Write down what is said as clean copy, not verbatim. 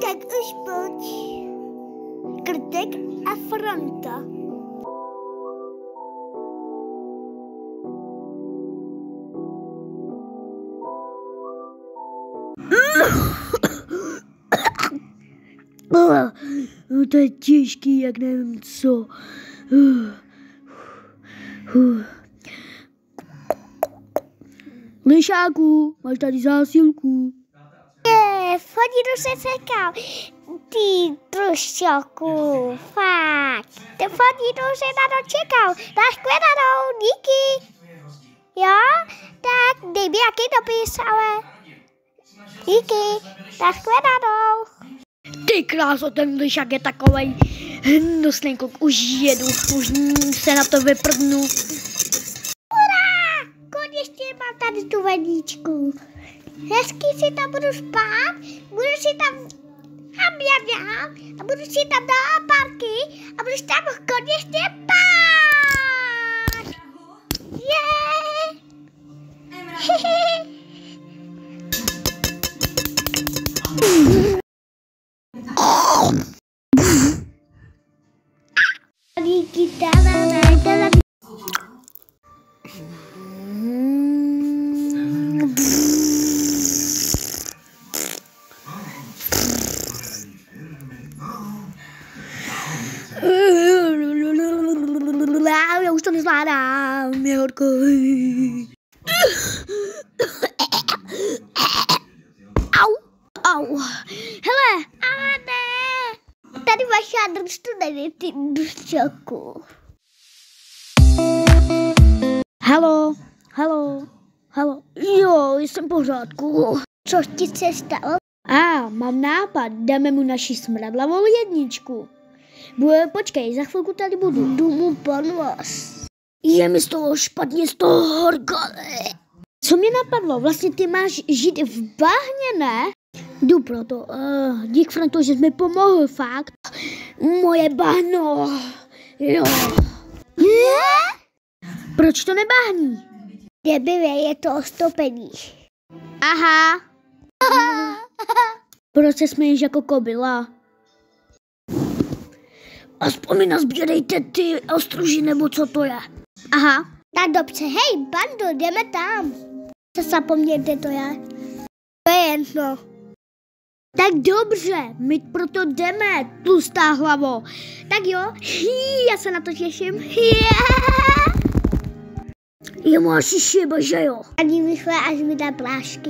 Tak už pojď. Krtek a fronta. No to je těžký, jak nevím co. Lišáku, máš tady zásilku. Fodíru se sekal. Ty trušťoku, fakt. Ten fodíru se na to čekal. Dáš kvědanou, díky. Jo? Tak dej mi jaký dopis, ale... Díky, dáš kvědanou. Ty kráso, ten lišák je takovej hnusný kluk, už jedu, už se na to vyprdnu. Urá, konečně mám tady tu vaničku. Hezky si tam budu spát, budu si tam a budu si tam dát párky a budu si tam konečně spát. Yeah. Já už to nezvládám, je horko. Au. Hele. Ale ne. Tady vaša družstvu není ty družčoku. Halo. Jo, jsem v pořádku. Co ti se stalo? Mám nápad, dáme mu naši smradlavou jedničku. Počkej, za chvilku tady budu. Jdu mu pomoct. Je mi z toho špatně, z toho horko. Co mě napadlo? Vlastně ty máš žít v bahně, ne? Jdu proto. Dík, Franto, že jsi mi pomohl, fakt. Moje bahno. Jo. Proč to nebahní? Debilé, je to ostopení. Aha. Proč se směješ jako kobila? Aspoň mi nazbírejte ty ostruži, nebo co to je. Aha. Tak dobře, hej, bando, jdeme tam. Co zapomněte, to je? To je jedno. Tak dobře, my proto jdeme, tlustá hlavo. Tak jo, já se na to těším. Je máš šiba, že jo? Ani rychle, až mi dá plášky.